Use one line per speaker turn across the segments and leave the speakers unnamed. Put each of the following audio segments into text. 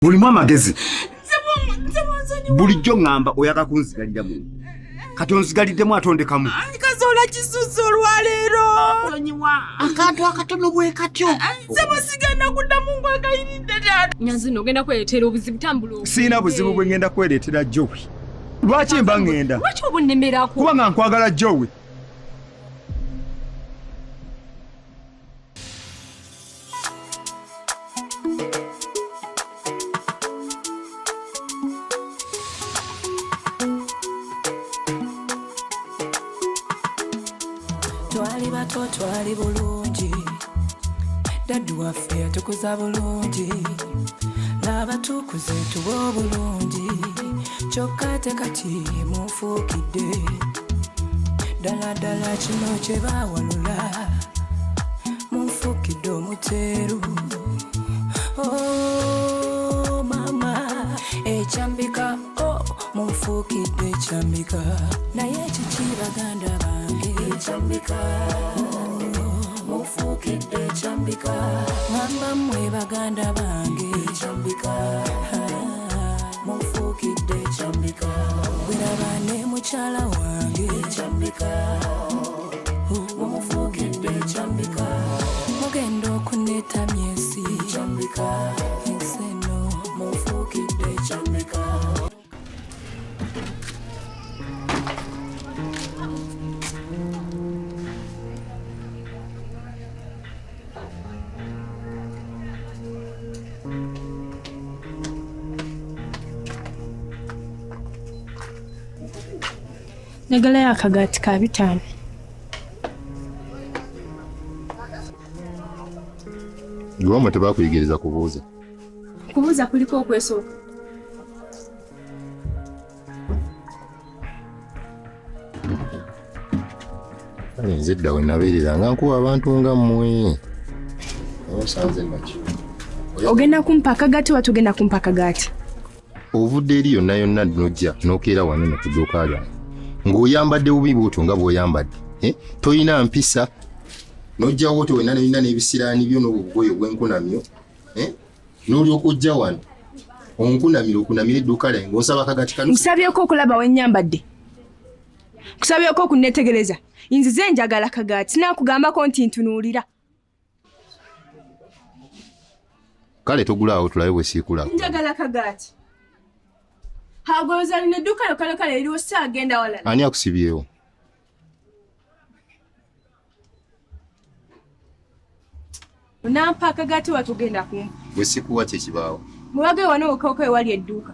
Bulimu amagezi. Bulijjo ngamba oyaka kunzigalira mu. Kati onzigaliddemu atondekamu.
Kazola kisusu olwaleero.
Akantu akatono bwe katyo.
Sigenda kuddamu ng'agayiridde taata.
Nyanzino ogenda kwereetera obuzibu tambula.
Siina buzibu bwe ngenda kwereetera Joey. Lwaki mba ngenda?
Lwaki obunnemerako?
Kubanga nkwagala Joey.
Twali bulungi daddu waffe yatukuza bulungi laba tukuze tuba bulungi kyokka te kati munfuukidde ddala kino kye baawalula munfuukidde omuteeru oh mama ekyambika oh munfuukidde ekyambika naye kiki baganda bange ekyambika mufukidde ekyambika ngamba mmwe baganda bange ekyambika mufukidde ekyambika weraba ne mukyala wange ekyambika mufukidde ekyambika mugenda okuneta myesi ekyambika enseno mufukidde ekyambika.
Negala akagaati ka 5.
Goma tebakuyigiriza kubuuza.
Kubuuza kuliko okwesooka.
Kale nze dda we nabeerera nga nkuwa abantu nga mmwe. Osanze naki?
Ogenda kumpa akagaati oba togenda kumpa akagaati?
Ovudde eri yonna n'ojja n'okeera wano ne kudduuka alya. Ng'oyambadde bubi bw'otyo nga bw'oyambadde. Toyina mpisa. N'ojjawo te wenna n'olina n'ebisiraani byo n'obugoye obw'enkunamyo. N'olyoka ojja wano. Okunamira edduuka lyange ng'osaba akagaati kano.
Nkusabyeko okulaba we nnyambadde. Nkusabyeko okunneetegereza. Nzize njagala akagaati. Sinaakugambako nti ntunuulira.
Kale togulaawo tulabe bwe siikulako.
Njagala akagaati. Hagoloza lino edduuka kale eriwo saagenda walala.
Ani akusibyewo?
Onampa akagaati wa tugenda kumpa.
Bwe sikuwa kye kibaawo.
Muwage wano okoko ewali edduuka.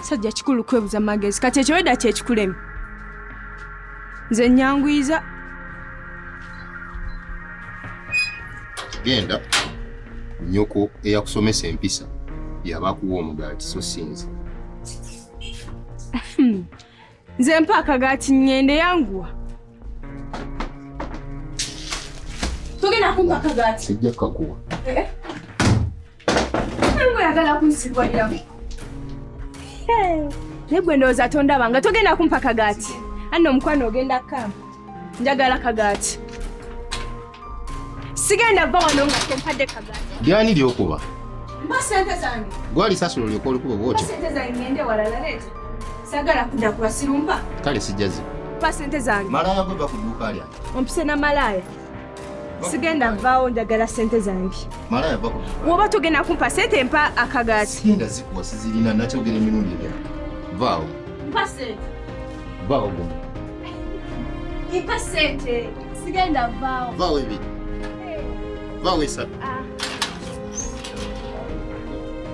Sajja kikulu kwebuza magezi. Kati ekyo wedda kyekikulemi. Nze nyangwiza.
Genda nnyoko eyakusomesa empisa yabakuwa omugaati so sinze.
Nze mpa akagaati ngende yanguwa. Togenda kumpa akagaati?
Sijja kakuwa.
Nange oyagala kunsibwaliramu. Naye gwe ndowooza tondabanga togenda kumpa akagaati. Anno omukwano ogenda kampa. Njagala akagaati. Sigenda vva wano nga tempadde kagaati.
Lyani lyokuba?
Mpa sente zange.
Gwali sasulo lyoka olikuba bwotyo.
Mpa sente zange ngende walala leeta. Sagala kudda ku basirumpa.
Kale sijjazi.
Mpa sente zange.
Malaya gwe bakudduuka lyange.
Ompise na malaya. Sigenda vvaawo njagala sente zange.
Malaya bakudduuka.
Woba togenda kumpa sente mpa akagaati.
Sigenda zikuwa sizirina nakyogera emirundi ebyo. Vaawo.
Mpa sente.
Vaawo gumu.
Mpa sente. Sigenda vvaawo.
Vaawo ebiri. Vaawo esatu.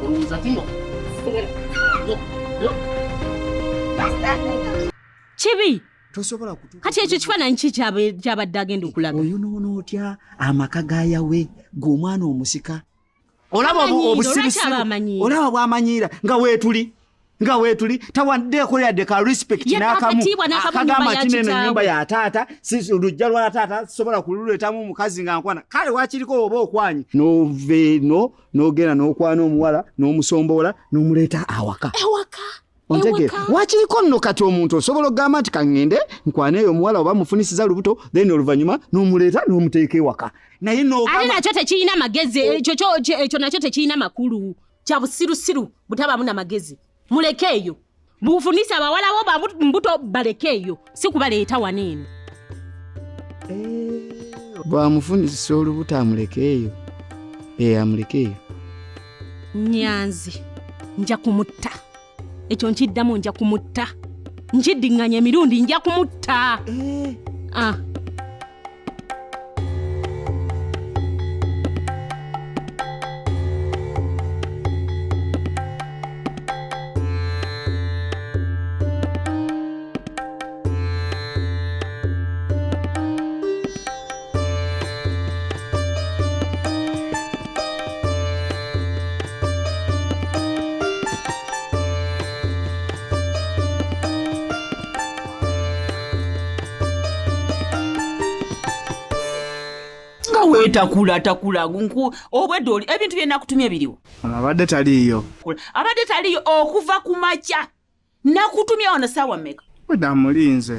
Olowooza tino.
Kibi.
Tosobola kutuuka.
Kati ekyo kifaananyi ki kyabadde agenda okulaga?
Oyo n'otya amaka gaayawe ng'omwana omusika. Olaba
obusirisi.
Olaba bw'amanyiira nga weetuli tawaddeeko yadde ka respect n'akamu. Akagamba nti neno ennyumba ya taata olujja lwa taata sobola kululeetamu omukazi nga nkwana. Kale wakiriko oba okwanyi n'ova eno n'ogenda n'okwana omuwala n'omusomboola n'omuleeta awaka.
Ewaka?
ontegera wakiriko nno kati omuntu osobola okugamba nti kaŋŋende nkwane eyo omuwala oba mufunisiza lubuto then oluvannyuma n'omuleeta n'omuteeka ewaka naye
ate nakyo tekirina magezi ekyo nakyo tekirina makulu kya busirusiru butabaamu na magezi muleke eyo bufunisa abawala bo mbuto baleke eyo si kubaleeta waneeno
bwamufunisisa olubuto amuleke eyo amuleke eyo
Nyanzi nja kumutta ekyo nkiddamu nja kumutta nkiddiŋŋanya emirundi nja kumutta
takula obwedoli ebintu bye nakutumye biriwo
abadde taliyo
okuva ku makya nakutumye ono sawa mmeka
obadde omulinze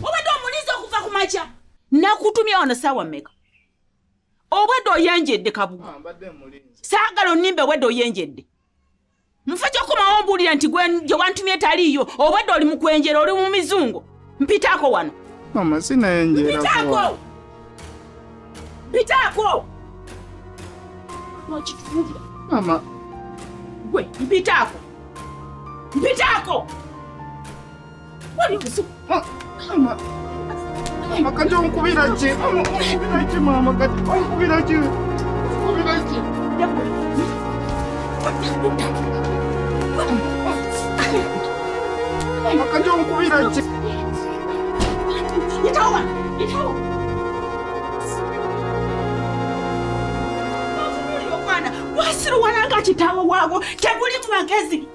okuva ku makya nakutumye ono sawa mmeka obwedde oyenjedde kabugu saagala onnimbe obwedde oyenjedde mufe kyokomawo mbuulira nti gye wantumye taliyo obwedde oli mu kwenjera oli mu mizungo mpitaako wano
mama sinayenjerako
Pitako!
Mama.
Gwe, mpitako! Wali kusu?
Mama. Mama, kati onkubira ki? Mama, kati onkubira ki? Mama, kati onkubira ki?
Yitawa! Wasiru wananga kitawo waago teguli magezi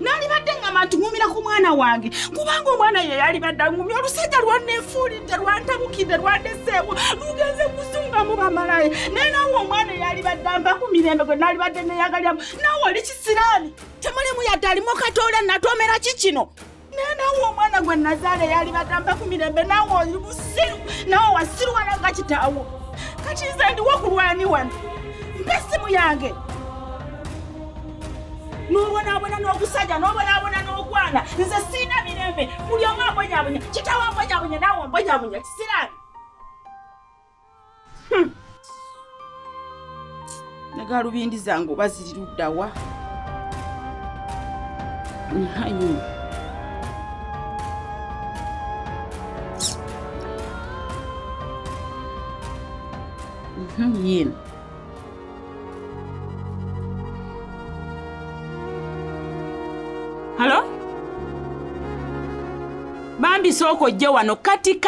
nali badde ngamba ntumumira ku mwana wange kubanga omwana ye yali badde ngumya olusajja lwanneefuulidde lwantabukidde lwandeseewo lugenze kusunga mu bamalaye naye naawe omwana yali badde amba ku mirembe gwe nali badde neyagalyamu naawe oli kisiraani temulimu yadde alimu katoola natomera ki kino naye naawe omwana gwe nazaale yali badde amba ku mirembe naawe oli busiru naawe wasiru wananga kitaawo kati nze ndiwo ku lwani wano mpesimu yange n'obonaabona n'ogusajja n'obonaabona n'ogwana nze siina mirembe buli omu ambonyabonya kitawo ambonyabonya naawe ambonyabonya kisiraani negalubindi zange oba ziri luddawa nhanyi yino Halo? Bambi soko ojje wano kati.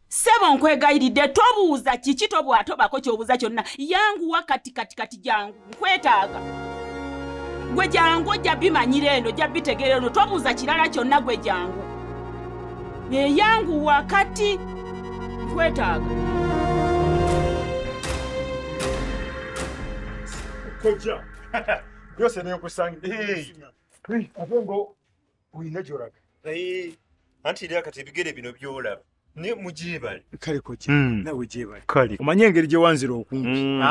Sebo nkwegayiridde tobuuza kiki tobwatobako kyobuuza kyonna yanguwa kati jangu nkwetaaga. Gwe jangu ojja bimanyira eno ojja bitegeera eno tobuuza kirala kyonna gwe jangu. Yanguwa kati nkwetaaga.
Koja. Byose niyo kusanga. Abengo uyina joraga.
Anti iri akati bigere bino byolaba. Ne mujibale.
Kale koja. Nawe jibale. Kale. Umanye engeri gye wanzira okungi.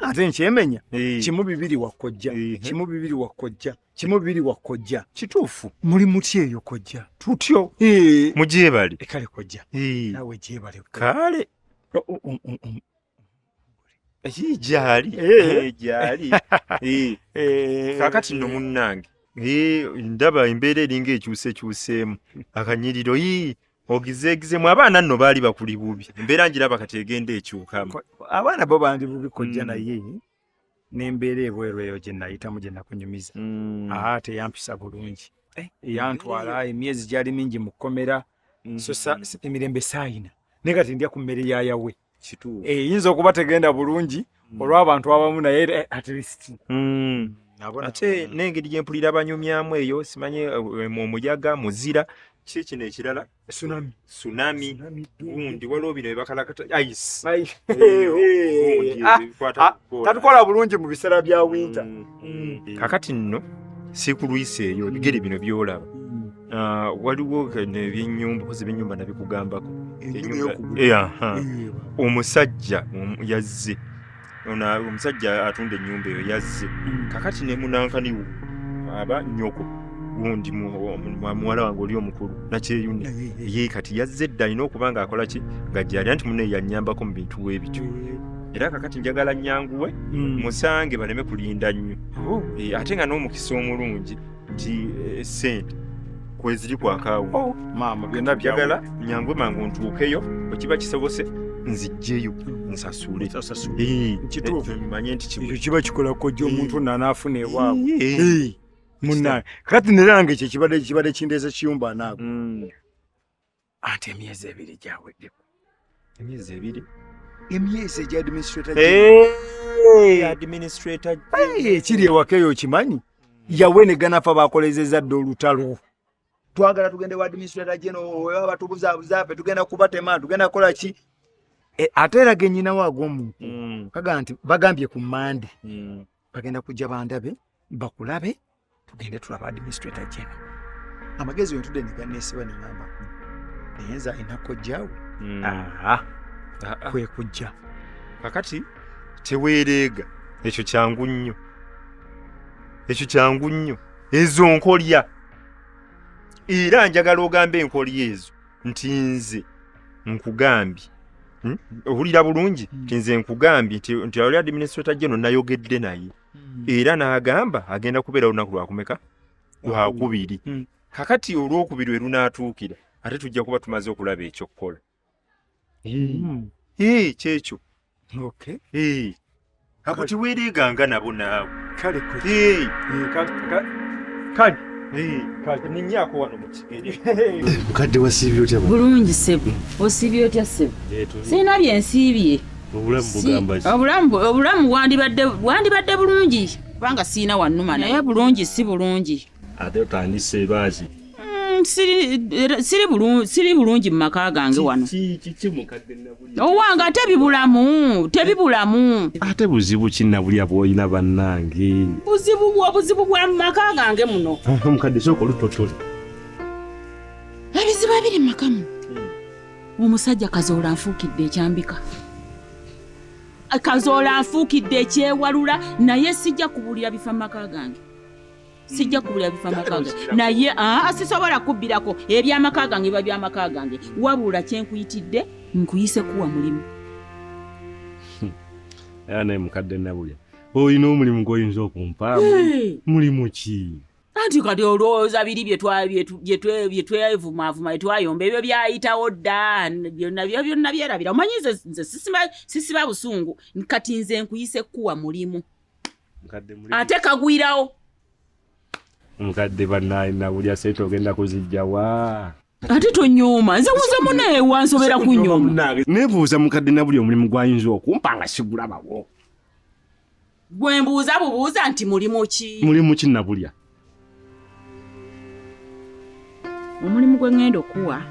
Ate nkyemenya. Kimu bibiri wakojja. Kimu bibiri wakojja. Kituufu. Muri muti eyo kojja. Tutyo.
Mujibale.
Kale koja. Nawe jibale.
Kale. Jali. Kakati no munnange. Ndaba embeera eringa ekyuseemu. Akanyiriro ogizeegizemu abaana nno baali bakuli bubi. Embeera njiraba kati egenda ekyukamu.
Abaana bo bandi bubi kojja naye. N'embeera ebweru eyo gye nayitamu gye nakunyumiza. Ate yampisa bulungi. Yantwala emyezi gyali mingi mu kkomera. So emirembe saayina. Ne kati ndya ku mmere yayawe. Yinza okuba tegenda bulungi olw'abantu abamu naye at least.
Ate n'engeri gye mpulira banyumyamu eyo simanye omuyaga muzira kiki kino ekirala tsunami gundi waliwo bino ebakalakata ice
tatukola bulungi mu biseera bya winter.
Kakati nno si ku luyisi eyo bigere bino byolaba waliwo ebyenyumba kozi ebyenyumba nabikugambako omusajja yazze omusajja atunda ennyumba eyo yazze kakati ne munankaniwo aba nyoko gundi muwala wange oli omukulu nakyeyune ye kati yazze edda alina okuba nga akola ki ng'ajjali anti munne yannyambako mu bintu w'ebityo era kakati njagala nnyanguwe musange baleme kulinda nnyo ate nga n'omukisa omulungi nti sente kweziri kwakaawo
maama byonna
njagala nnyanguwe mangu ntuukeyo bwe kiba kisobose nzijjeyo nsasule manye nti
ekyo kiba kikola kojja omuntu nanaafuna ewaabwe munnaye kati nerange ekyo kibadde kindeeza kiyumba naago anti emyezi 2 gyaweddeku emyezi egya administrator ekiri ewaka eyo okimanyi yawe ne ganafa bakolezezza dde olutalo twagala tugende wa administrator general oyo abatubuzabuza fe tugenda kubatema tugenda kukola ki ate era genyina waago omuntu kaga nti bagambye ku Mande bagenda kujja bandabe bakulabe tugende tulaba administrator general amagezi yentudde niganesiba nengamba nayenza enakojjawo kwe kujja
kakati teweereega ekyo kyangu nnyo ezo nkolya era njagala ogambe enkolya ezo nti nze nkugambye owulira bulungi nti nze nkugambye nti oli administrator general nayogedde naye era n'agamba agenda kubeera olunaku lwakumeka lwakubiri kakati olwokubiri we lunaatuukira ate tujja kuba tumaze okulaba ekyokukola kyekyo ako tiweereeganga nabo naawe kale ninyaako wano mu kigere
mukadde wasiibye otya
bulungi ssebo osiibye otya ssebo sirina byensiibye obulamu wandibadde bulungi kubanga siina wannuma naye bulungi si bulungi
ate otandise baasi
siri bulungi mu maka gange wano owange tebibulamu
ate buzibu ki nabulya bw'olina bannange
obuzibu bwa mu maka gange muno
omukadde sooka olutotole
ebizibu ebiri mu maka muno omusajja Kazoola anfuukidde ekyambika Kazoola anfuukidde ekyewalula naye sijja kubulira bifa mu maka gange naye sisobola kubbirako ebyamaka gange biba byamaka gange wabula kyenkuyitidde nkuyise kuwa mulimu
era naye mukadde nabulya olina omulimu gw'oyinza okumpaamu mulimu ki
anti kati olowooza biri byetwevumaavuma byetwayomba ebyo byayitawo dda byonna byerabira omanyi nze sisiba busungu kati nze nkuyise kuwa mulimu ate kagwirawo
mukadde bannaye nabulya seeta ogenda kuzijjawa
ate tonyoma nze muze munaye wansobera kunyoma
nebuuza mukadde nabulya omulimu gwayinza okumpa nga sigulabawo
gwe mbuuza bubuuza nti mulimu ki nabulya omulimu gwe ngenda okuwa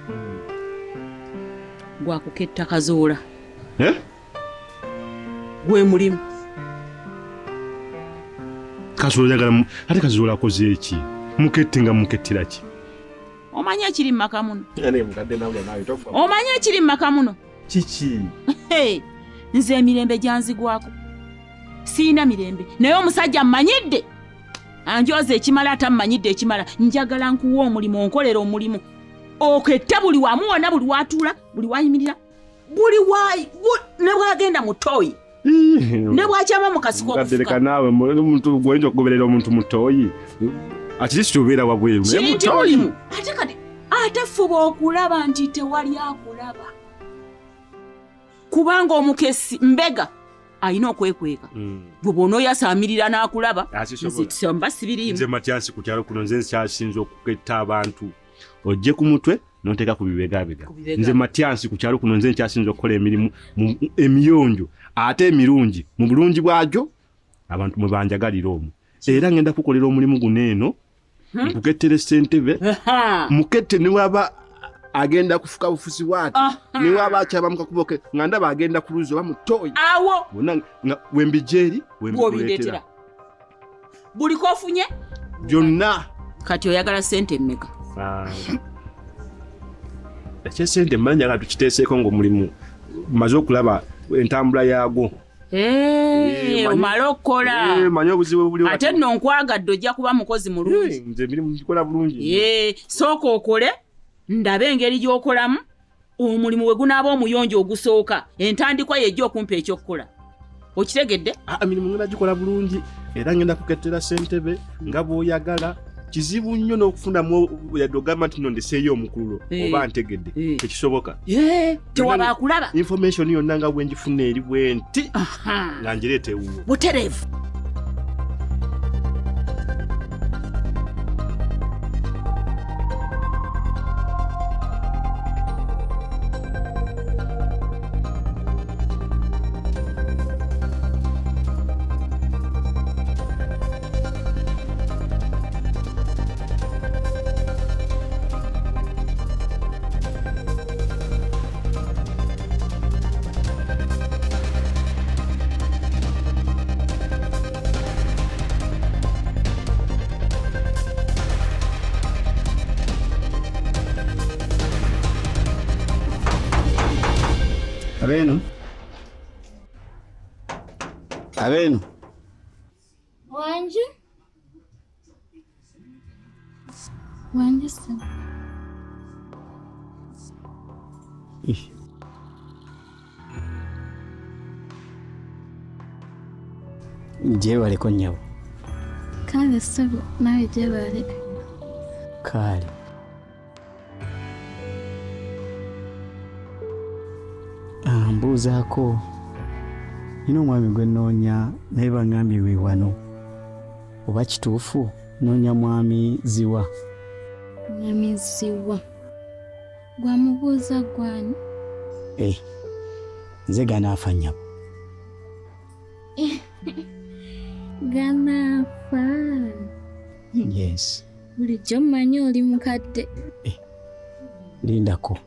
gwakuketta Kazoola gwe mulimu
Kazoola yagala ate Kazoola akoze eki mukette nga mukettira ki
omanyi ekiri mu maka muno omanyi ekiri mu maka muno
kiki
nze emirembe gyanzigwako siina mirembe naye omusajja mmanyidde anjoza ekimala atammanyidde ekimala njagala nkuwa omulimu onkolera omulimu oketta buli wamu wonna buli watuula buli wayimirira ne bwagenda mu tooyi ne bwakyama mu kasiko
okufuka naawe omuntu gwoyinza okugoberera omuntu mu tooyi ati obeera wabweru
kinti mulimu ate fuba okulaba nti tewali akulaba kubanga omukesi mbega ayina okwekweka gwe bw'onooyasaamirira n'akulaba mba sibirimu
nze Matyansi ku kyalo kuno nze nkyasinza okuketta abantu ojje ku mutwe n'oteeka ku bibegabega nze Matyansi ku kyalo kuno nze nkyasinza okukola emirimu emiyonjo ate emirungi mu bulungi bwagyo abantu mwe banjagalira omwo era ngenda kukolera omulimu guno eno nkukettera ssentebe mukette ne waba agenda kufuka bufuzi bwati ne waba akyaba mu kakubo ke nga ndaba agenda ku luzi oba mu tooyi
awo
bonna wembijeri wembikuleetera
buli kofunye
byonna.
Kati oyagala ssente mmeka?
Ekyesente mmanyi nga tukiteeseeko ng'omulimu maze okulaba entambula yaagwo.
Omala okukola.
Manyi obuzibu buli
ate nno nkwagadde ojja kuba mukozi mulungi.
Nze emirimu gikola bulungi.
Sooka okole ndabe engeri gy'okolamu omulimu we gunaaba omuyonjo ogusooka entandikwa yejja okumpa ekyokukola. Okitegedde?
Emirimu ngenda gikola bulungi era ngenda kukettera ssentebe nga bw'oyagala. Kizibu nnyo n'okufunamu yadde ogamba nti nno ndeseeyo omukululo oba ntegedde tekisoboka.
Tewaba akulaba.
Information yonna nga bwe ngifuna eri bwe nti nga ngireeta ewuwo.
Butereevu.
Abenu.
Wanje sa.
Jebaleko nnyabo.
Kale sebo nawe jebale.
Kale. Mbuuzaako nina omwami gwe nnoonya naye bangambye we wano. Oba kituufu noonya mwami ziwa?
Mwami ziwa gwamubuuza gwani?
Nze Ganaafa nnyabo.
Ganaafa?
Yes.
Bulijjo mmanyi oli mukadde.
Lindako.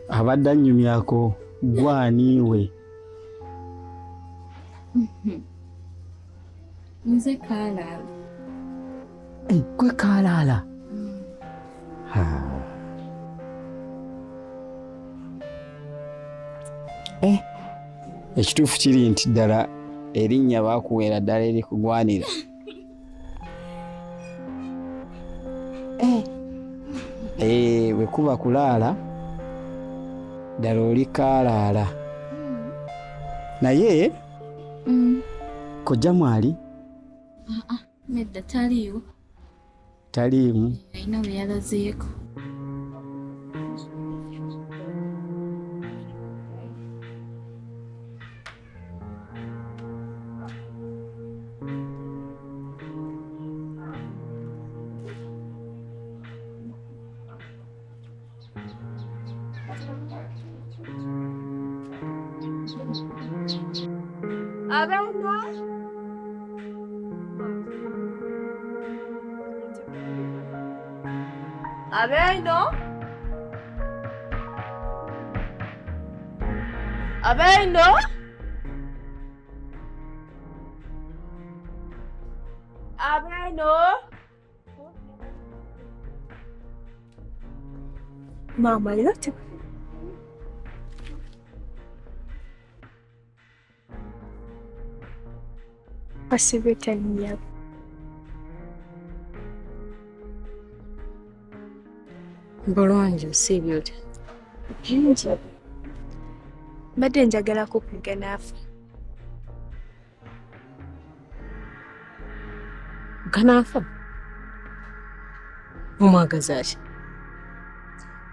Abadde annyumyako gwaniiwe.
Nze Kaalaala.
Gwe Kaalaala? Ekituufu kiri nti ddala erinnya baakuweera ddala erikugwanira. Bwe kuba kulaala ddala oli Kaalaala. Naye kojja mwali?
Nedda taliiwo.
Taliimu?
Alina bwe yalazeeko.
Mama yote. Pasibetania.
Bulungi si byoti.
Nje. Mbadde njagala kukuga Ganaafa.
Ganaafa? Omwagaza ki?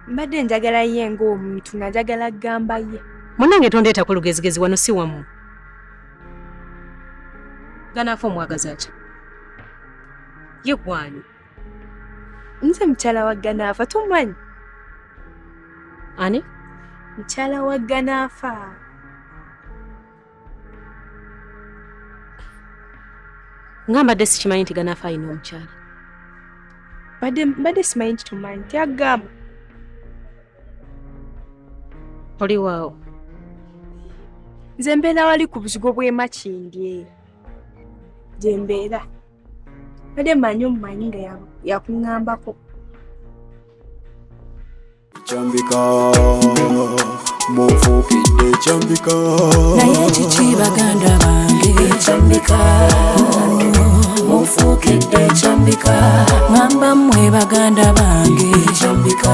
Mbadde njagala ye ng'omuntu nga njagala kugamba ye.
Munange tondeeta ku lugezigezi wano si wamu. Ganaafa omwagaza ki? Ye gwani?
Nze mukyala wa Ganaafa tumanyi?
Ani?
Mukyala wa Ganaafa.
Nga mbadde sikimanyi nti Ganaafa alina omukyala.
Mbadde simanyi nti tumanyi tyagamba.
Oli waawo?
Nze mbeera wali ku buzigo bw'e Makindye. Gye mbeera. Ade manyo mmanyi nga yakuŋŋambako.
Chambika mufukidde chambika
naye kiki baganda bange chambika mufukidde chambika ngamba mmwe baganda bange chambika